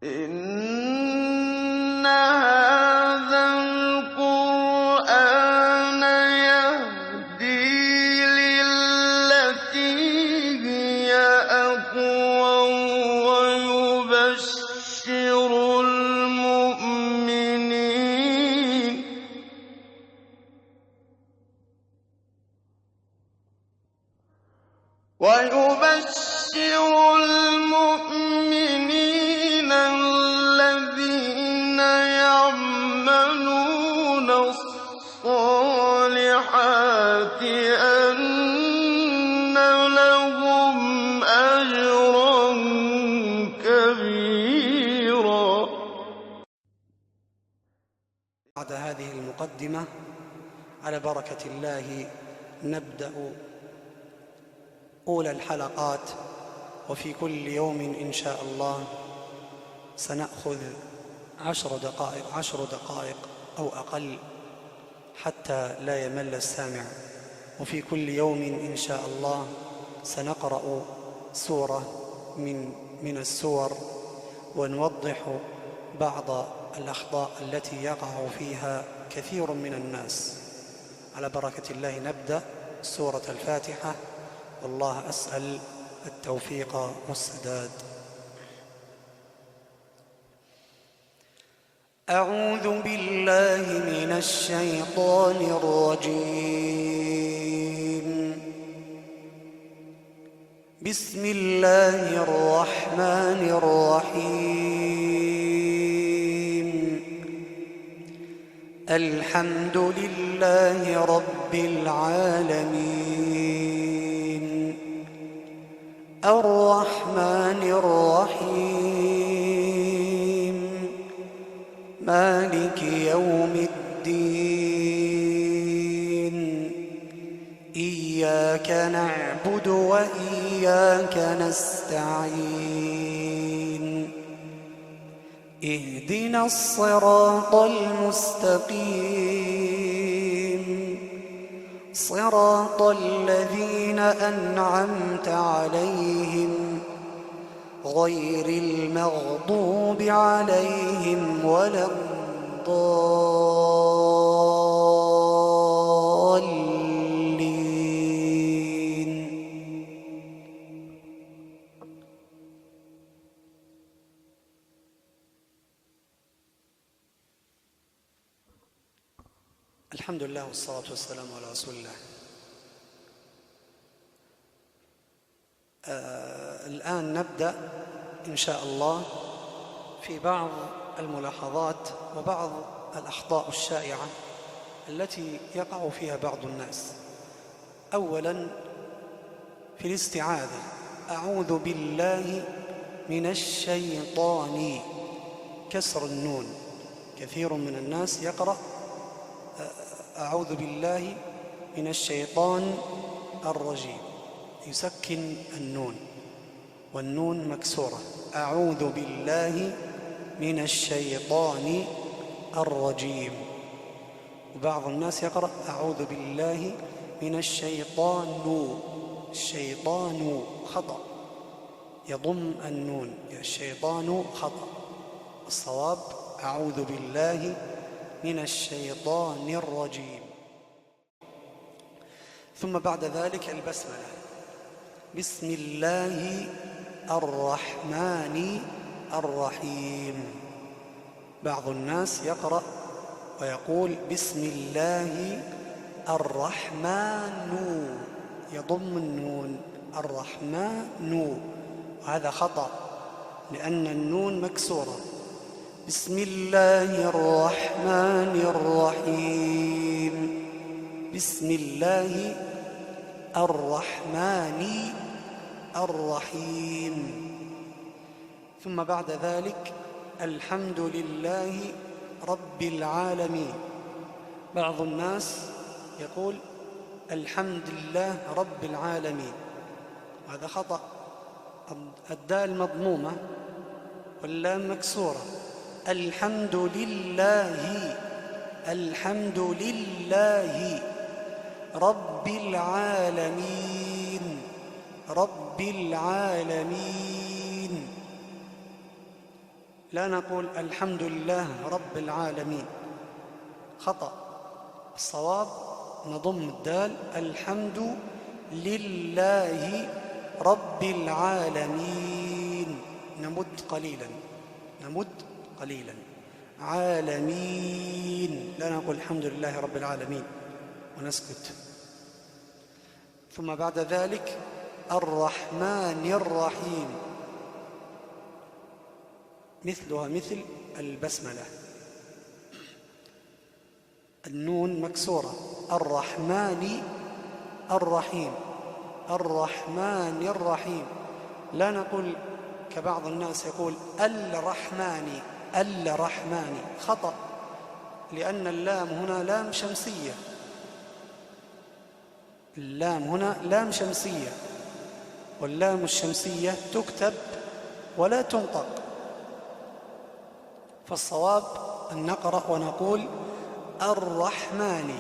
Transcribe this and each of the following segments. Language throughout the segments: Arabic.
إِنَّ هَٰذَا الْقُرْآنَ يَهْدِي لِلَّتِي هِيَ أَقْوَمُ وَيُبَشِّرُ الْمُؤْمِنِينَ الَّذِينَ يَعْمَلُونَ الصَّالِحَاتِ أَنَّ لَهُمْ أَجْرًا كَبِيرًا. بعد هذه المقدمة على بركة الله نبدأ أولى الحلقات، وفي كل يوم إن شاء الله سنأخذ 10 دقائق أو أقل حتى لا يمل السامع. وفي كل يوم إن شاء الله سنقرأ سورة من السور ونوضح بعض الأخطاء التي يقع فيها كثير من الناس. على بركة الله نبدأ سورة الفاتحة، والله أسأل التوفيق والسداد. أعوذ بالله من الشيطان الرجيم. بسم الله الرحمن الرحيم. الحمد لله رب العالمين، الرحمن الرحيم، مالك يوم الدين. إياك نعبد وإياك نستعين. اهدنا الصراط المستقيم، صراط الذين أنعمت عليهم غير المغضوب عليهم ولا الضالين. الحمد لله والصلاة والسلام على رسول الله. الآن نبدأ إن شاء الله في بعض الملاحظات وبعض الأخطاء الشائعة التي يقع فيها بعض الناس. أولاً في الاستعاذة، أعوذ بالله من الشيطان، كسر النون. كثير من الناس يقرأ أعوذ بالله من الشيطان الرجيم، يسكن النون والنون مكسورة. أعوذ بالله من الشيطان الرجيم. وبعض الناس يقرأ أعوذ بالله من الشيطان، الشيطان خطأ، يضم النون، الشيطان خطأ. الصواب أعوذ بالله من الشيطان الرجيم. ثم بعد ذلك البسملة، بسم الله الرحمن الرحيم. بعض الناس يقرأ ويقول بسم الله الرحمن، يضم النون الرحمن، وهذا خطأ لأن النون مكسورة. بسم الله الرحمن الرحيم، بسم الله الرحمن الرحيم. ثم بعد ذلك الحمد لله رب العالمين. بعض الناس يقول الحمد لله رب العالمين، هذا خطأ. الدال مضمومة واللام مكسورة. الحمد لله، الحمد لله رب العالمين، رب العالمين. لا نقول الحمد لله رب العالمين، خطأ. الصواب نضم الدال الحمد لله رب العالمين، نمد قليلا عالمين، لا نقول الحمد لله رب العالمين ونسكت. ثم بعد ذلك الرحمن الرحيم، مثلها مثل البسملة، النون مكسورة. الرحمن الرحيم، الرحمن الرحيم، لا نقول كبعض الناس يقول الرحمن، خطأ، لأن اللام هنا لام شمسية، اللام هنا لام شمسية، واللام الشمسية تكتب ولا تنطق. فالصواب أن نقرأ ونقول الرحمن،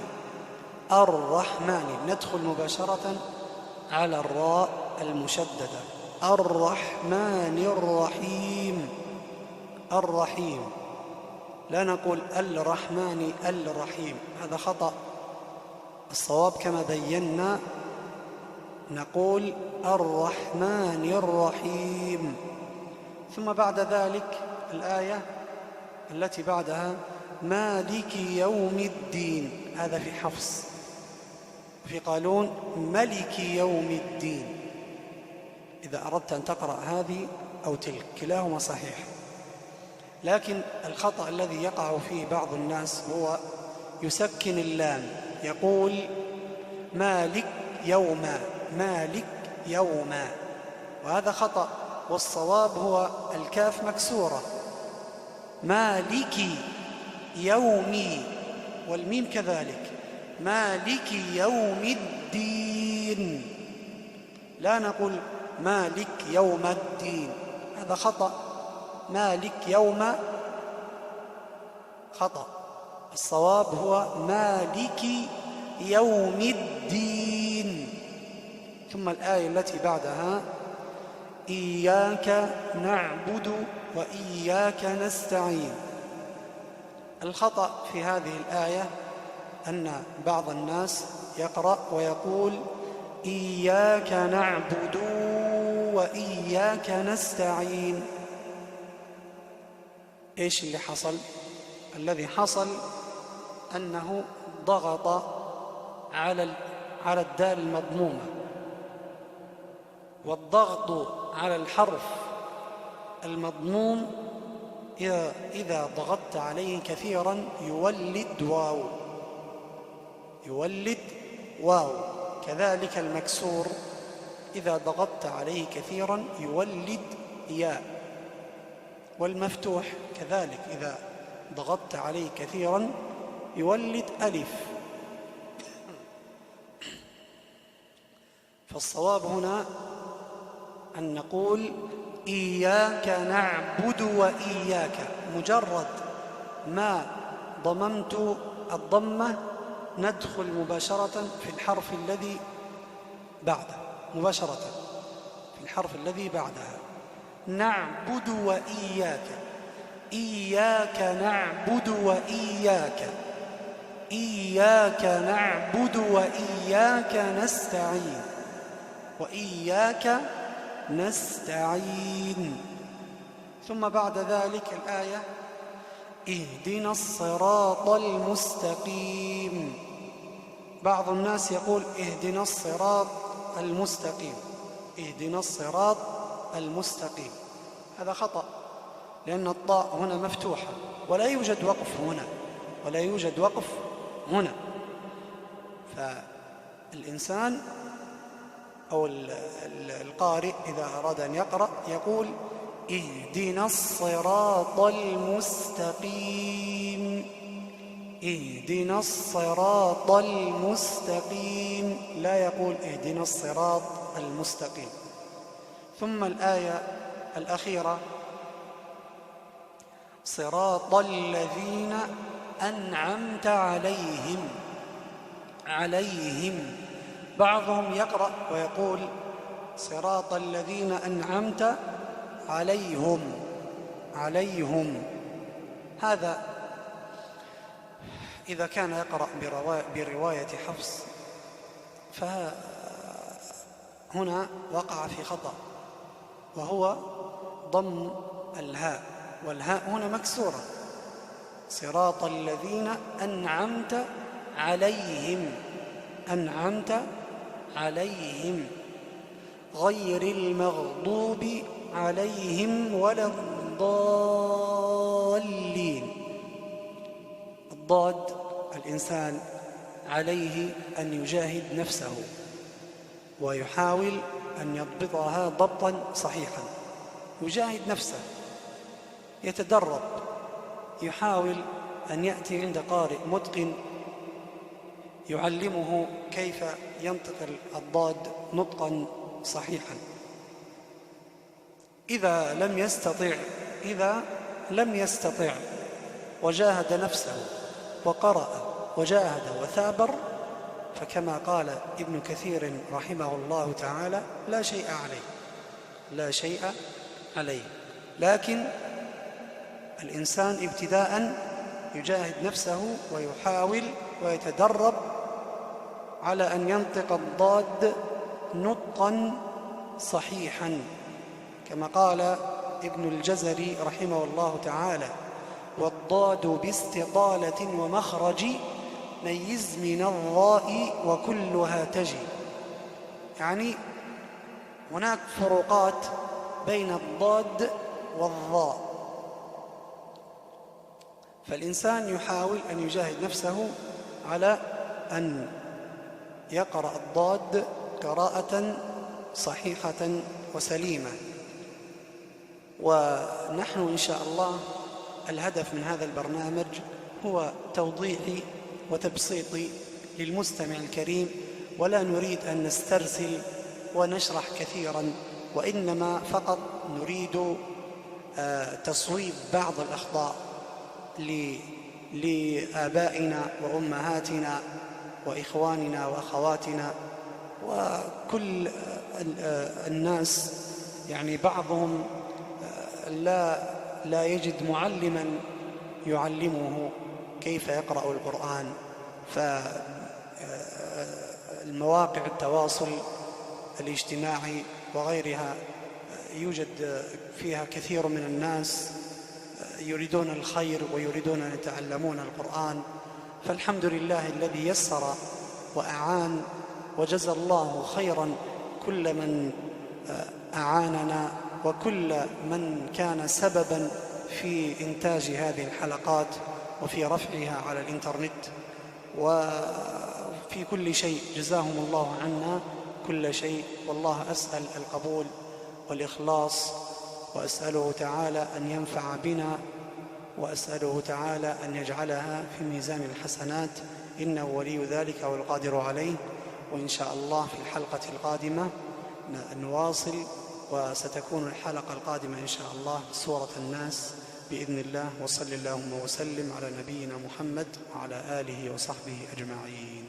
ندخل مباشرة على الراء المشددة. الرحمن الرحيم، لا نقول الرحيم، هذا خطأ. الصواب كما بينا نقول الرحمن الرحيم. ثم بعد ذلك الآية التي بعدها مالك يوم الدين، هذا في حفص. في قالون ملك يوم الدين. إذا أردت أن تقرأ هذه أو تلك كلاهما صحيح، لكن الخطأ الذي يقع فيه بعض الناس هو يسكن اللام، يقول مالك يوما، وهذا خطأ. والصواب هو الكاف مكسورة، مالك يومي، والميم كذلك، مالك يوم الدين، لا نقول مالك يوم الدين، هذا خطأ. مالك يوم خطأ، الصواب هو مالك يوم الدين. ثم الآية التي بعدها إياك نعبد وإياك نستعين. الخطأ في هذه الآية أن بعض الناس يقرأ ويقول إياك نعبد وإياك نستعين. إيش اللي حصل؟ الذي حصل أنه ضغط على الدال المضمومة، والضغط على الحرف المضموم إذا ضغطت عليه كثيرا يولد واو، كذلك المكسور إذا ضغطت عليه كثيرا يولد ياء، والمفتوح كذلك إذا ضغطت عليه كثيرا يولد ألف. فالصواب هنا أن نقول إياك نعبد وإياك، مجرد ما ضممت الضمة ندخل مباشرة في الحرف الذي بعده، مباشرة في الحرف الذي بعدها. نعبد وإياك، إياك نعبد وإياك، إياك نعبد وإياك نستعين، وإياك نستعين. ثم بعد ذلك الآية اهدنا الصراط المستقيم. بعض الناس يقول اهدنا الصراط المستقيم، اهدنا الصراط المستقيم، هذا خطأ، لأن الطاء هنا مفتوحة ولا يوجد وقف هنا، فالإنسان أو القارئ إذا أراد أن يقرأ يقول اهدنا الصراط المستقيم، اهدنا الصراط المستقيم، لا يقول اهدنا الصراط المستقيم. ثم الآية الأخيرة صراط الذين أنعمت عليهم. بعضهم يقرأ ويقول صراط الذين أنعمت عليهم، عليهم. هذا إذا كان يقرأ برواية حفص فهنا وقع في خطأ، وهو ضم الهاء، والهاء هنا مكسورة. صراط الذين أنعمت عليهم، أنعمت عليهم غير المغضوب عليهم ولا الضالين. الضاد الإنسان عليه أن يجاهد نفسه ويحاول أن يضبطها ضبطا صحيحا، يجاهد نفسه، يتدرب، يحاول أن يأتي عند قارئ متقن يعلمه كيف ينطق الضاد نطقا صحيحا. إذا لم يستطع وجاهد نفسه وقرأ وجاهد وثابر، فكما قال ابن كثير رحمه الله تعالى: لا شيء عليه، لا شيء عليه. لكن الإنسان ابتداء يجاهد نفسه ويحاول ويتدرب على أن ينطق الضاد نطقا صحيحا، كما قال ابن الجزري رحمه الله تعالى: والضاد باستطالة ومخرج ميز من الضاء وكلها تجي. يعني هناك فروقات بين الضاد والضاء، فالإنسان يحاول أن يجاهد نفسه على أن يقرأ الضاد قراءة صحيحة وسليمة. ونحن إن شاء الله الهدف من هذا البرنامج هو توضيح وتبسيط للمستمع الكريم، ولا نريد أن نسترسل ونشرح كثيرا، وإنما فقط نريد تصويب بعض الأخطاء لآبائنا وأمهاتنا وإخواننا وأخواتنا وكل الناس. يعني بعضهم لا يجد معلما يعلمه كيف يقرأ القرآن، فالمواقع التواصل الاجتماعي وغيرها يوجد فيها كثير من الناس يريدون الخير ويريدون أن يتعلمون القرآن. فالحمد لله الذي يسر وأعان، وجزى الله خيرا كل من أعاننا وكل من كان سببا في إنتاج هذه الحلقات وفي رفعها على الإنترنت وفي كل شيء. جزاهم الله عنا كل شيء، والله أسأل القبول والإخلاص، وأسأله تعالى أن ينفع بنا، وأسأله تعالى أن يجعلها في ميزان الحسنات، إنه ولي ذلك والقادر عليه. وإن شاء الله في الحلقة القادمة نواصل، وستكون الحلقة القادمة إن شاء الله سورة الناس بإذن الله. وصل اللهم وسلم على نبينا محمد وعلى آله وصحبه أجمعين.